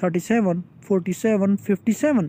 37, 47, 57।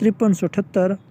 5378,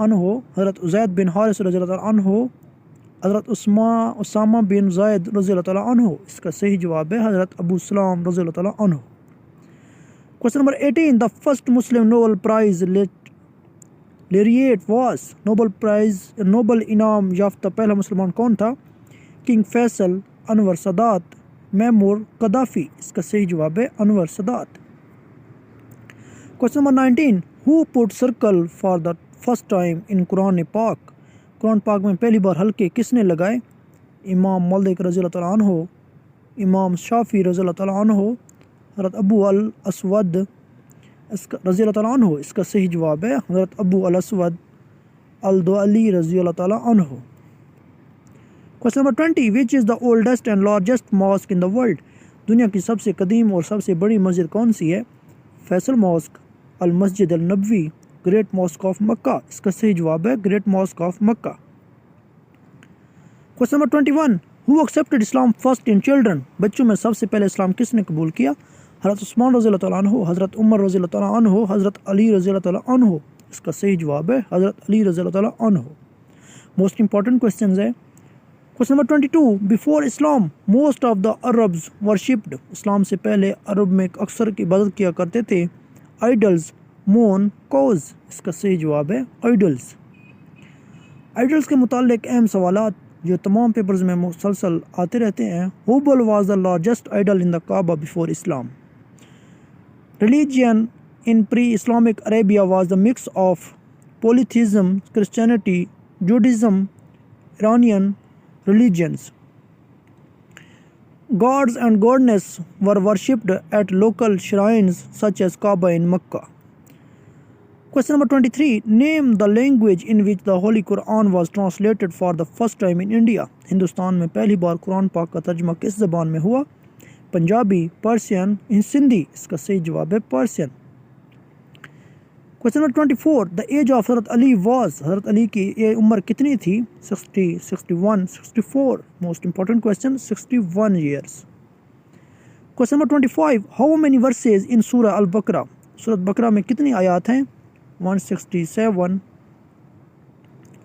عنہ, حضرت زید بن حارث رضی اللہ تعالیٰ عنہ, حضرت اسامہ بن زید رضی اللہ تعالیٰ عنہ. اس کا صحیح جواب ہے حضرت ابو سلام رضی اللہ تعالیٰ عنہ. Question number 18. The first Muslim Nobel Prize laureate was Nobel انعام یافتہ پہلا مسلمان کون تھا؟ کنگ فیصل, انور سادات, معمر قذافی. اس کا صحیح جواب ہے انور سادات. Question number 19. Who put circle for the first time in قرآن پاک؟ قرآن پاک میں پہلی بار حلقے کس نے لگائے؟ امام مالک رضی اللہ تعالیٰ عنہ, امام شافعی رضی اللہ تعالیٰ عنہ, حضرت ابو الاسود رضی اللہ تعالیٰ عنہ. اس کا صحیح جواب ہے حضرت ابو الاسود الدؤلی رضی اللہ تعالیٰ عنہ. Question number 20. Which is the oldest and largest mosque in the world? دنیا کی سب سے قدیم اور سب سے بڑی مسجد کون سی ہے؟ فیصل ماسک, المسجد النبوی, گریٹ ماسک آف مکہ. اس کا صحیح جواب ہے great mosque of Mecca. Question number 21. Who accepted Islam first in children? بچوں میں سب سے پہلے اسلام کس نے قبول کیا؟ حضرت عثمان رضی اللہ تعالیٰ عنہ, حضرت عمر رضی اللہ تعالیٰ عنہ, حضرت علی رضی اللہ تعالیٰ عنہ. اس کا صحیح جواب ہے حضرت علی رضی اللہ تعالیٰ عنہ. موسٹ امپورٹنٹ کوشچنز ہے. Question number 22. Before Islam, most of the Arabs worshipped. اسلام سے پہلے عرب میں اکثر عبادت کیا کرتے تھے idols, moon, cows. اس کا صحیح جواب ہے idols. idols کے متعلق اہم سوالات جو تمام پیپرز میں مسلسل آتے رہتے ہیں. Hubal was the largest idol in the Kaaba before Islam. Religion in pre-Islamic Arabia was the mix of polytheism, Christianity, Judaism, Iranian religions. Gods and goddesses were worshipped at local shrines such as Kaaba in Mecca. Question number 23. Name the language in which the Holy Quran was translated for the first time in India. Hindustan میں پہلی بار قرآن پاک کا ترجمہ کس زبان میں ہوا؟ Punjabi, Persian, Sindhi. اس کا صحیح جواب ہے Persian. Question number 24. The age of حضرت علی was. حضرت علی کی یہ عمر کتنی تھی؟ 60, 61, 64. Most important question, 61 years. Question number 25. How many verses in Surah Al-Baqarah? سورۃ بقرہ میں کتنی آیات ہیں؟ 167,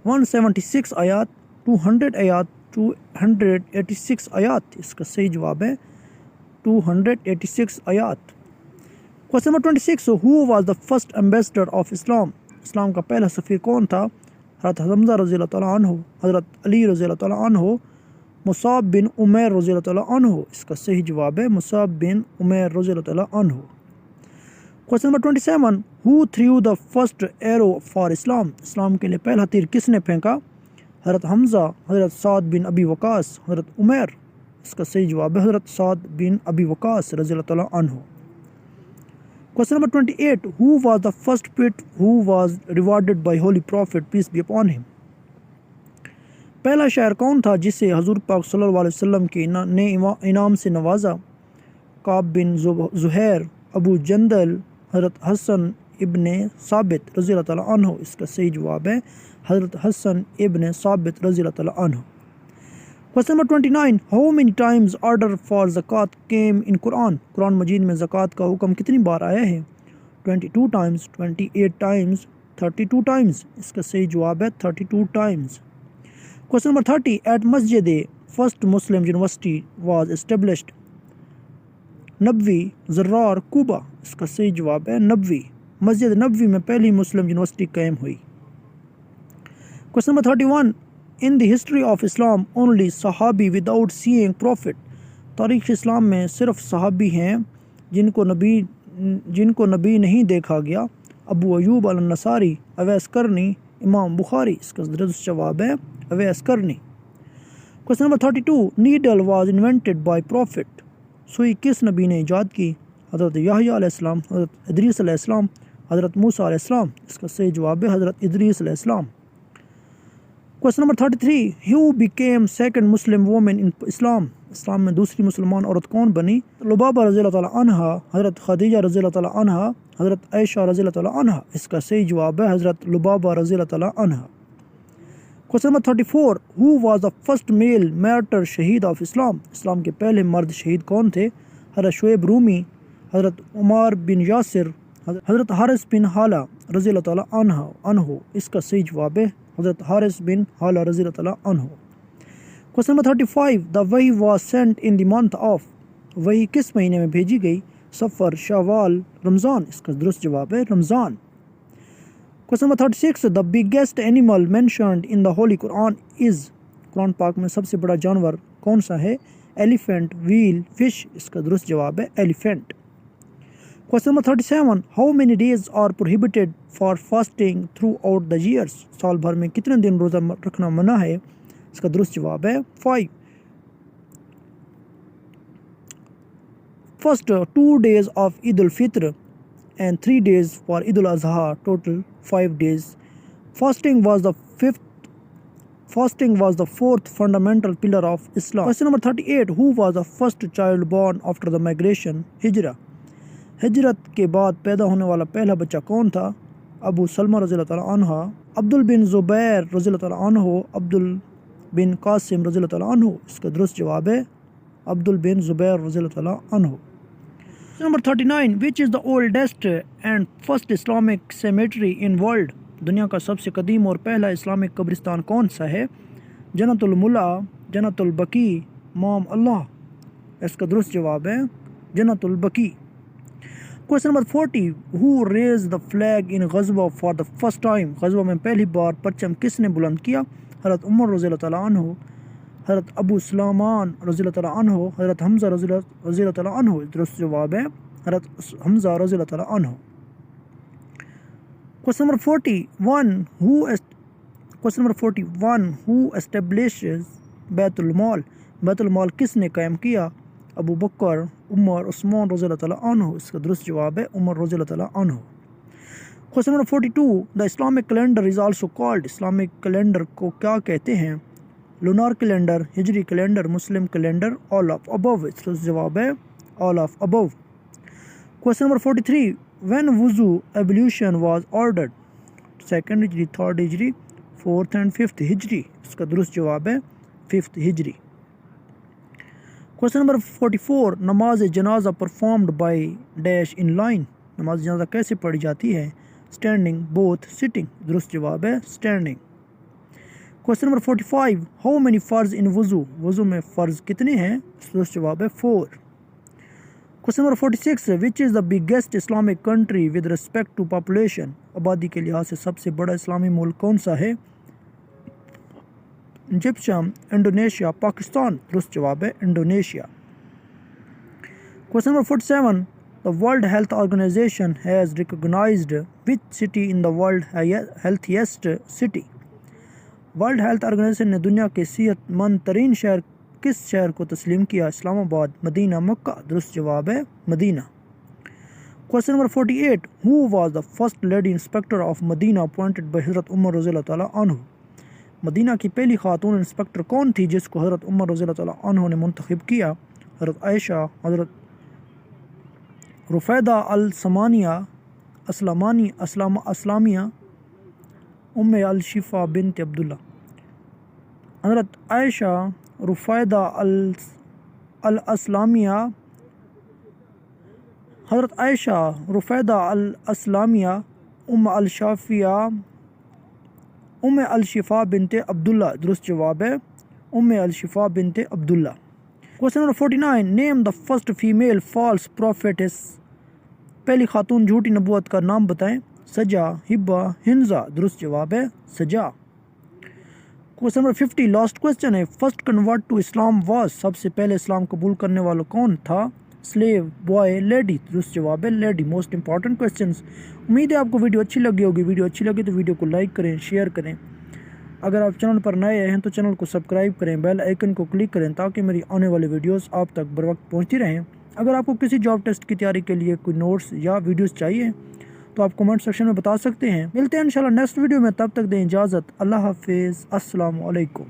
176 آیات, 200 آیات, 286 آیات. اس کا صحیح جواب ہے 286 آیات. Question number 26. Who was the first ambassador of Islam? اسلام کا پہلا سفیر کون تھا؟ حضرت حمزہ رضی اللہ تعالیٰ عنہ, حضرت علی رضی اللہ تعالیٰ عنہ, مصعب بن عمیر رضی اللہ تعالیٰ عنہ. اس کا صحیح جواب ہے مصعب بن عمیر رضی اللہ تعالیٰ عنہ. Question number 27. Who threw the first arrow for Islam? اسلام کے لیے پہلا تیر کس نے پھینکا؟ حضرت حمزہ, حضرت سعد بن ابی وقاص, حضرت عمیر. اس کا صحیح جواب ہے حضرت سعد بن ابی وقاص رضی اللہ تعالیٰ عنہ. Question number 28. Who was the first poet who was rewarded by Holy Prophet, peace be upon him? پہلا شاعر کون تھا جسے حضور پاک صلی اللہ علیہ وسلم کے نے انعام سے نوازا؟ کعب بن زہیر, ابو جندل, حضرت حسن ابن ثابت رضی اللہ تعالیٰ عنہ. اس کا صحیح جواب ہے حضرت حسن ابن ثابت رضی اللہ تعالیٰ عنہ. Question number 29. How many times order for zakat came in Quran? قرآن مجید میں زکوٰۃ کا حکم کتنی بار آیا ہے؟ 22 times, 28 times, 32 times. اس کا صحیح جواب ہے 32 times. Question number 30. At Masjid first Muslim university was established. نبوی, زرار, کوبا. اس کا صحیح جواب ہے نبوی. مسجد نبوی میں پہلی مسلم یونیورسٹی قائم ہوئی. Question number 31. In the history of Islam, only صحابی without seeing prophet. تاریخ اسلام میں صرف صحابی ہیں جن کو نبی نہیں دیکھا گیا. ابو ایوب الانصاری, اویس کرنی, امام بخاری. اس کا درست جواب ہے اویس کرنی. Question number 32. Needle was invented by prophet. سوئی کس نبی نے ایجاد کی؟ حضرت یحییٰ علیہ السلام, حضرت ادریس علیہ السلام, حضرت موسیٰ علیہ السلام. اس کا صحیح جواب ہے حضرت ادریس علیہ السلام. Question number 33. Who became second Muslim woman in Islam? اسلام میں دوسری مسلمان عورت کون بنی؟ لبابہ رضی اللہ تعالیٰ عنہ, حضرت خدیجہ رضی اللہ تعالیٰ عنہ, حضرت عائشہ رضی اللہ تعالیٰ عنہ. اس کا صحیح جواب ہے حضرت لبابہ رضی اللہ تعالیٰ عنہ. Question number 34. Who was the first male martyr شہید of Islam? اسلام کے پہلے مرد شہید کون تھے؟ حضرت شعیب رومی, حضرت عمار بن یاسر, حضرت حارث بن حالہ رضی اللہ تعالیٰ عنہ اس کا صحیح جواب ہے حضرت حارث بن حالہ رضی اللہ تعالیٰ عنہ۔ کوسچن نمبر 35 دا وحی was sent in the month of, وحی کس مہینے میں بھیجی گئی؟ صفر، شوال، رمضان، اس کا درست جواب ہے Ramzan. Question number 36 the biggest animal mentioned in the holy Quran is, Quran پاک میں سب سے بڑا جانور کون سا ہے؟ ایلیفینٹ، ویل، فش، اس کا درست جواب ہے elephant. Question number 37 how many days are prohibited for fasting throughout the years, سال بھر میں کتنے دن روزہ رکھنا منع ہے؟ اس کا درست جواب ہے 5۔ First 2 days of Eid al-Fitr and 3 days for Eid al-Adha, total 5 days۔ Fasting was the fourth fundamental pillar of Islam. Question number 38 who was the first child born after the migration, ہجرہ، ہجرت کے بعد پیدا ہونے والا پہلا بچہ کون تھا؟ ابو سلمہ رضی اللہ تعالیٰ عنہ، عبد بن زبیر رضی اللہ تعالیٰ عنہ، عبد بن قاسم رضی اللہ تعالیٰ عنہ، اس کا درست جواب ہے عبد بن زبیر رضی اللہ تعالیٰ عنہ۔ Number 39 which is the oldest and first Islamic symmetry in world, دنیا کا سب سے قدیم اور پہلا اسلامک قبرستان کون سا ہے؟ جنت الملا، جنت البقی، مام اللہ، اس کا درست جواب ہے Jannat al-Baqi. Question number 40 who raise the flag in غزوہ فار دا فرسٹ ٹائم، غزوہ میں پہلی بار پرچم کس نے بلند کیا؟ حضرت عمر رضی اللہ تعالیٰ عنہ، حضرت ابو سلیمان رضی اللہ تعالیٰ عنہ، حضرت حمزہ رضی اللہ تعالیٰ عنہ، درست جواب ہے حضرت حمزہ رضی اللہ تعالیٰ عنہ۔ کوسچن نمبر 41 ہو اسٹیبلشز بیت المال، بیت المال کس نے قائم کیا؟ ابو بکر، عمر، عثمان رضی اللہ تعالیٰ عنہ، اس کا درست جواب ہے عمر رضی اللہ تعالیٰ عنہ۔ Question number 42 the Islamic calendar is also called, Islamic calendar کو کیا کہتے ہیں؟ Lunar calendar, Hijri calendar, Muslim calendar, all of above, اس کا جواب ہے all of above. Question number 43 when wudu ablution was ordered, 2nd ہجری، 3rd ہجری، 4th and 5th ہجری، اس کا درست جواب ہے 5th ہجری۔ کوسچن نمبر 44 نماز جنازہ performed by dash in line, نماز جنازہ کیسے پڑھی جاتی ہے؟ اسٹینڈنگ، بوتھ، سٹنگ، درست جواب ہے standing. Question number 45 how many فرض ان وضو، وضو میں فرض کتنے ہیں؟ درست جواب ہے 4۔ Question number 46 which is the biggest Islamic country with respect to population, آبادی کے لحاظ سے سب سے بڑا اسلامی ملک کون سا ہے؟ ایجپشن، انڈونیشیا، پاکستان، درست جواب ہے Indonesia. Question number 47 the World Health Organization has recognized which city in the world healthiest city, World Health Organization نے دنیا کے صحت مند ترین شہر کس شہر کو تسلیم کیا؟ اسلام آباد، مدینہ، مکہ، درست جواب ہے Medina. Question number 48 who was the first lady inspector of Medina appointed by حضرت عمر رضی اللہ تعالیٰ عنہ، مدینہ کی پہلی خاتون انسپیکٹر کون تھی جس کو حضرت عمر رضی اللہ تعالیٰ عنہ نے منتخب کیا؟ حضرت عائشہ، حضرت رفیدہ اسلامیہ، الشفا بنت عبداللہ، حضرت عائشہ رفیدہ الاسلامیہ، حضرت عائشہ رفیدہ الاسلامیہ، الشفا بنت عبداللہ، درست جواب ہے al-Shifa bint Abdullah. Question number 49 name the first female false prophets, پہلی خاتون جھوٹی نبوت کا نام بتائیں؟ سجا، ہبہ، ہنزا، درست جواب ہے Sajah. Question number 50 last question ہے first convert to Islam was, سب سے پہلے اسلام قبول کرنے والا کون تھا؟ سلیو، بوائے، لیڈی، درست جواب ہے لیڈی۔ Most important questions. امید ہے آپ کو ویڈیو اچھی لگی ہوگی، ویڈیو اچھی لگی تو ویڈیو کو لائک کریں، شیئر کریں، اگر آپ چینل پر نئے ہیں تو چینل کو سبسکرائب کریں، بیل آئیکن کو کلک کریں تاکہ میری آنے والی ویڈیوز آپ تک بر وقت پہنچتی رہیں۔ اگر آپ کو کسی جاب ٹیسٹ کی تیاری کے لیے کوئی نوٹس یا ویڈیوز چاہیے تو آپ کمنٹ سیکشن میں بتا سکتے ہیں۔ ملتے ہیں انشاءاللہ نیکسٹ ویڈیو میں، تب تک دیں اجازت، اللہ حافظ، السلام علیکم۔